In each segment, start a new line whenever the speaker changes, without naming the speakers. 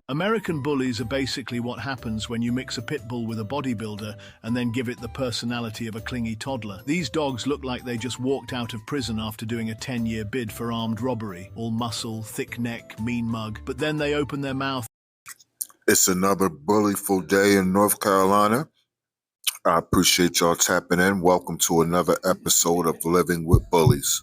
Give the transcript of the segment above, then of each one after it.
American bullies are basically what happens when you mix a pit bull with a bodybuilder and then give it the personality of a clingy toddler. These dogs look like they just walked out of prison after doing a 10-year bid for armed robbery. All muscle, thick neck, mean mug. But then they open their mouth.
It's another bullyful day in North Carolina. I appreciate y'all tapping in. Welcome to another episode of Living with Bullies.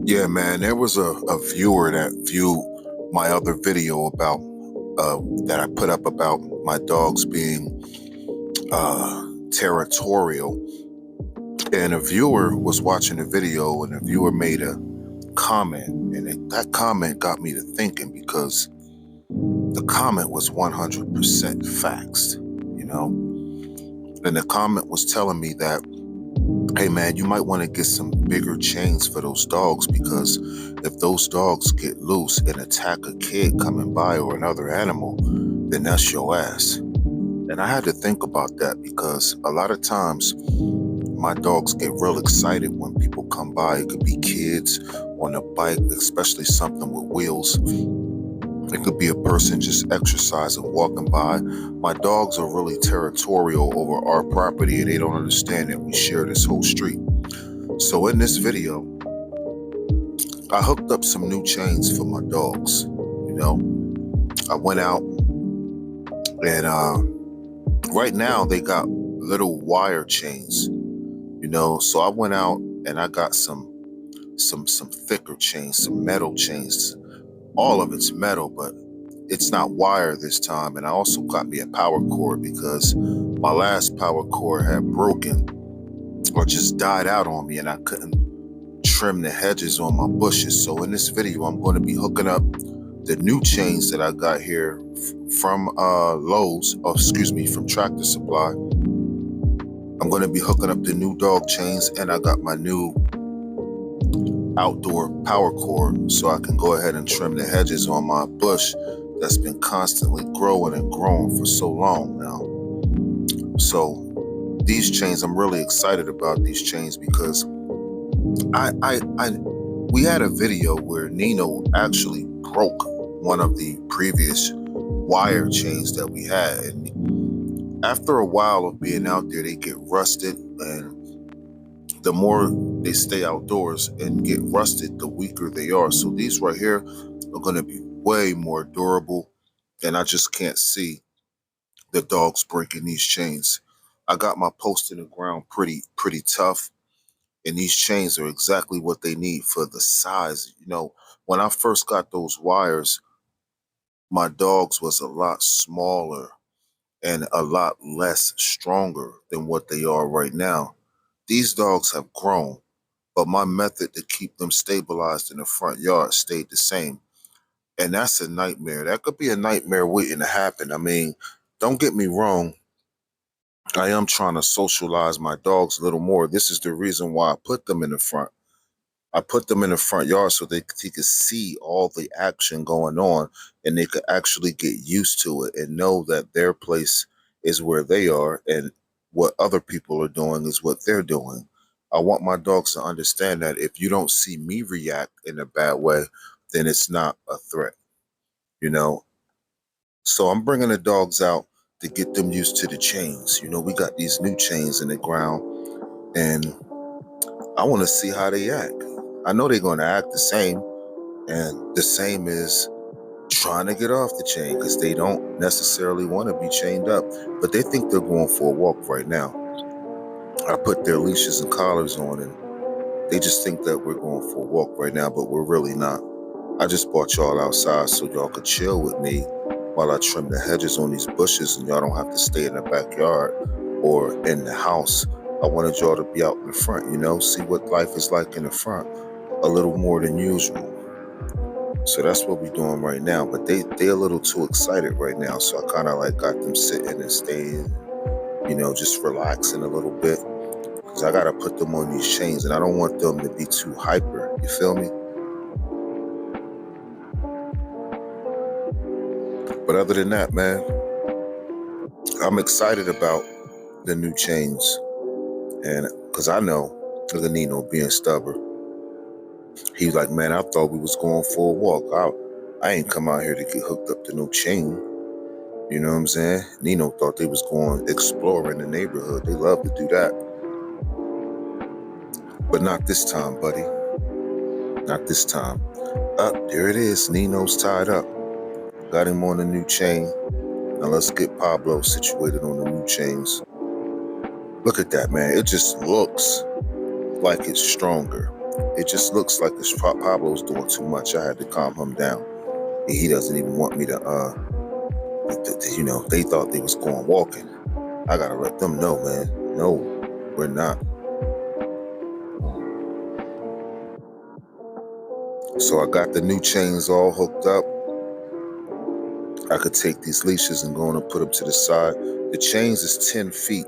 Yeah, man, there was a viewer that viewed my other video about that I put up about my dogs being territorial. And a viewer was watching the video, and the viewer made a comment, and that comment got me to thinking, because the comment was 100% facts, and the comment was telling me that, hey man, you might want to get some bigger chains for those dogs, because if those dogs get loose and attack a kid coming by or another animal, then that's your ass. And I had to think about that, because a lot of times my dogs get real excited when people come by. It could be kids on a bike, especially something with wheels. It could be a person just exercising, walking by. My dogs are really territorial over our property, and they don't understand that we share this whole street. So in this video, I hooked up some new chains for my dogs. I went out and right now they got little wire chains. So I went out and I got some thicker chains, some metal chains. All of it's metal, but it's not wire this time. And I also got me a power cord, because my last power cord had broken or just died out on me, and I couldn't trim the hedges on my bushes. So in this video, I'm going to be hooking up the new chains that I got here from from Tractor Supply. I'm going to be hooking up the new dog chains, and I got my new outdoor power cord, so I can go ahead and trim the hedges on my bush that's been constantly growing and growing for so long now. So these chains, I'm really excited about these chains, because we had a video where Nino actually broke one of the previous wire chains that we had, and after a while of being out there, they get rusted, and the more they stay outdoors and get rusted, the weaker they are. So these right here are going to be way more durable, and I just can't see the dogs breaking these chains. I got my post in the ground pretty tough, and these chains are exactly what they need for the size. When I first got those wires, my dogs was a lot smaller and a lot less stronger than what they are right now. These dogs have grown, but my method to keep them stabilized in the front yard stayed the same. And that's a nightmare. That could be a nightmare waiting to happen. I mean, don't get me wrong. I am trying to socialize my dogs a little more. This is the reason why I put them in the front. I put them in the front yard so he could see all the action going on, and they could actually get used to it and know that their place is where they are, and what other people are doing is what they're doing. I want my dogs to understand that if you don't see me react in a bad way, then it's not a threat, So I'm bringing the dogs out to get them used to the chains. We got these new chains in the ground, and I want to see how they act. I know they're going to act the same, and the same is trying to get off the chain, because they don't necessarily want to be chained up, but they think they're going for a walk right now. I put their leashes and collars on, and they just think that we're going for a walk right now, but we're really not. I just brought y'all outside so y'all could chill with me while I trim the hedges on these bushes, and y'all don't have to stay in the backyard or in the house. I wanted y'all to be out in the front, see what life is like in the front a little more than usual. So that's what we're doing right now. But they're a little too excited right now, so I kind of got them sitting and staying, just relaxing a little bit, because I got to put them on these chains, and I don't want them to be too hyper. You feel me? But other than that, man, I'm excited about the new chains, and because I know, look at Nino being stubborn. He was like, man, I thought we was going for a walk. I ain't come out here to get hooked up to no chain. You know what I'm saying? Nino thought they was going exploring the neighborhood. They love to do that. But not this time, buddy. Not this time. Up, there it is. Nino's tied up. Got him on the new chain. Now let's get Pablo situated on the new chains. Look at that, man. It just looks like it's stronger. It just looks like Pablo's doing too much. I had to calm him down. He doesn't even want me to, they thought they was going walking. I gotta let them know, man. No, we're not. So I got the new chains all hooked up. I could take these leashes and go on and put them to the side. The chains is 10 feet.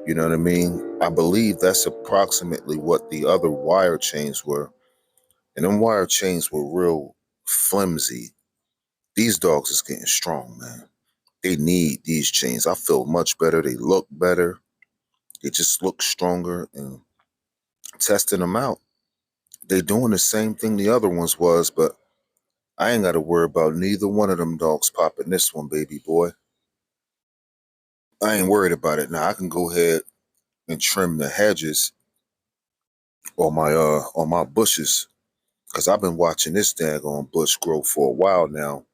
You know what I mean? I believe that's approximately what the other wire chains were. And them wire chains were real flimsy. These dogs is getting strong, man. They need these chains. I feel much better. They look better. They just look stronger. And testing them out, they doing the same thing the other ones was, but I ain't got to worry about neither one of them dogs popping this one, baby boy. I ain't worried about it. Now I can go ahead and trim the hedges on my bushes, because I've been watching this daggone bush grow for a while now.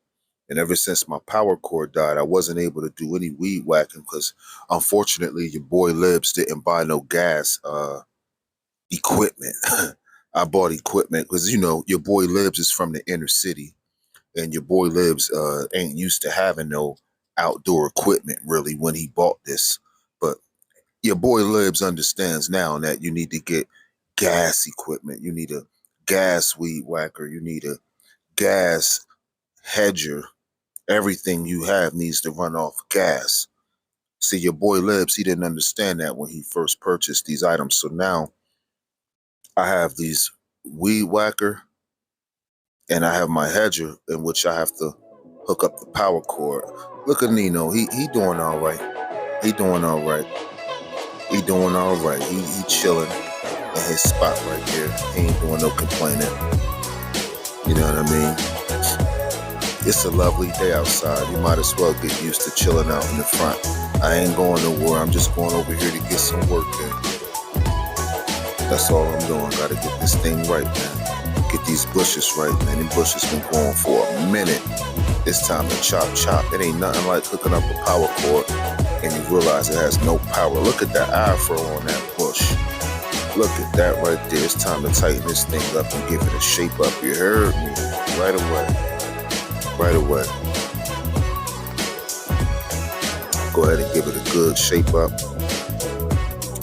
And ever since my power cord died, I wasn't able to do any weed whacking because unfortunately your boy Libs didn't buy no gas equipment. I bought equipment because, your boy Libs is from the inner city and your boy Libs ain't used to having no outdoor equipment really when he bought this. But your boy Libs understands now that you need to get gas equipment. You need a gas weed whacker. You need a gas hedger. Everything you have needs to run off gas. See, your boy Libs, he didn't understand that when he first purchased these items. So now I have these weed whacker and I have my hedger in which I have to hook up the power cord. Look at Nino. He doing all right. He doing all right. He doing all right. He chilling in his spot right there. He ain't doing no complaining. You know what I mean? It's a lovely day outside. You might as well get used to chilling out in the front. I ain't going nowhere. I'm just going over here to get some work in. That's all I'm doing. Gotta get this thing right, man. Get these bushes right, man. These bushes been going for a minute. It's time to chop. It ain't nothing like hooking up a power cord and you realize it has no power. Look at that afro on that bush. Look at that right there. It's time to tighten this thing up and give it a shape up. You heard me? Right away. Right away. Go ahead and give it a good shape up.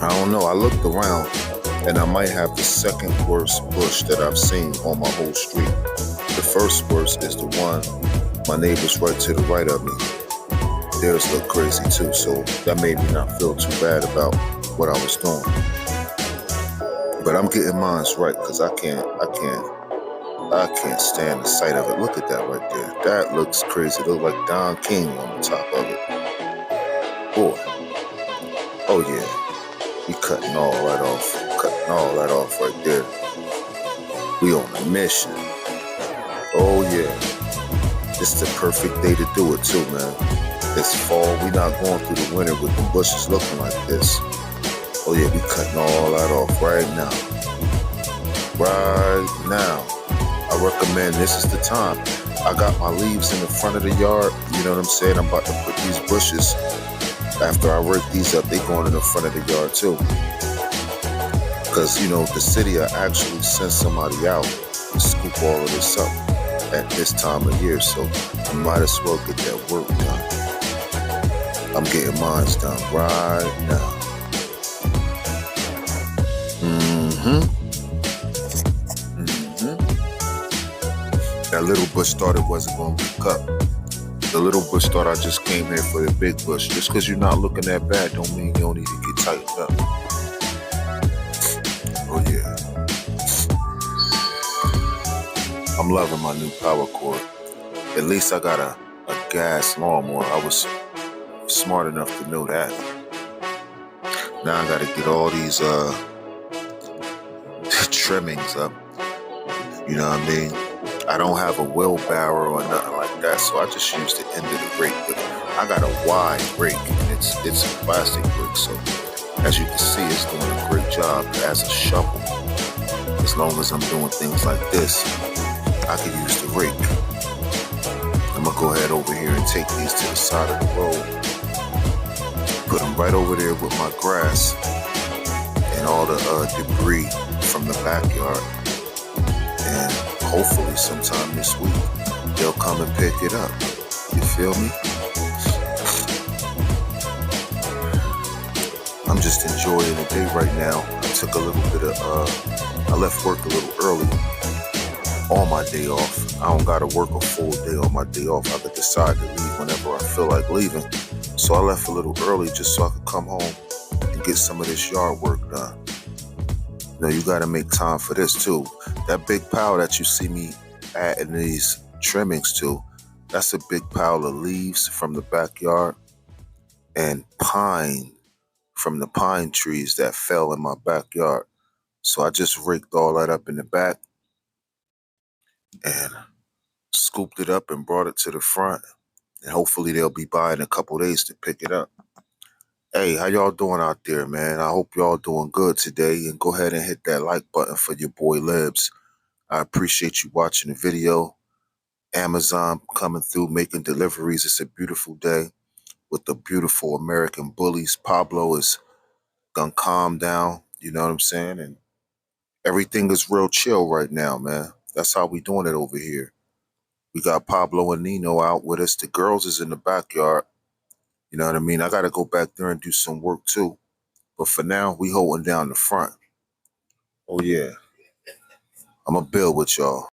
I don't know. I looked around and I might have the second worst bush that I've seen on my whole street. The first worst is the one my neighbor's right to the right of me. Theirs look crazy too, so that made me not feel too bad about what I was doing. But I'm getting mine's right because I can't stand the sight of it. Look at that right there. That looks crazy. It looks like Don King on the top of it. Boy. Oh yeah. We cutting all that off. Cutting all that off right there. We on a mission. Oh yeah. It's the perfect day to do it too, man. It's fall. We not going through the winter with the bushes looking like this. Oh yeah, we cutting all that off right now. Right now. I recommend this is the time. I got my leaves in the front of the yard. You know what I'm saying? I'm about to put these bushes. After I rake these up, they going in the front of the yard too. Because, the city will actually send somebody out to scoop all of this up at this time of year. So I might as well get that work done. I'm getting mine done right now. That little bush thought it wasn't going to get cut. The little bush thought I just came here for the big bush. Just because you're not looking that bad don't mean you don't need to get tightened up. Oh yeah. I'm loving my new power cord. At least I got a gas lawnmower. I was smart enough to know that. Now I got to get all these trimmings up. You know what I mean? I don't have a wheelbarrow or nothing like that, so I just use the end of the rake. But I got a wide rake, and it's a plastic rake, so as you can see, it's doing a great job as a shovel. As long as I'm doing things like this, I can use the rake. I'm gonna go ahead over here and take these to the side of the road, put them right over there with my grass and all the debris from the backyard. And hopefully sometime this week, they'll come and pick it up. You feel me? I'm just enjoying the day right now. I took a little bit of, I left work a little early on my day off. I don't gotta work a full day on my day off. I could decide to leave whenever I feel like leaving. So I left a little early just so I could come home and get some of this yard work done. You know, you gotta make time for this too. That big pile that you see me adding these trimmings to, that's a big pile of leaves from the backyard and pine from the pine trees that fell in my backyard. So I just raked all that up in the back and scooped it up and brought it to the front. And hopefully they'll be by in a couple days to pick it up. Hey, how y'all doing out there, man? I hope y'all doing good today. And go ahead and hit that like button for your boy Libs. I appreciate you watching the video. Amazon coming through, making deliveries. It's a beautiful day with the beautiful American bullies. Pablo is gonna calm down, you know what I'm saying? And everything is real chill right now, man. That's how we doing it over here. We got Pablo and Nino out with us. The girls is in the backyard. You know what I mean? I got to go back there and do some work too. But for now, we holding down the front. Oh, yeah. I'm going to build with y'all.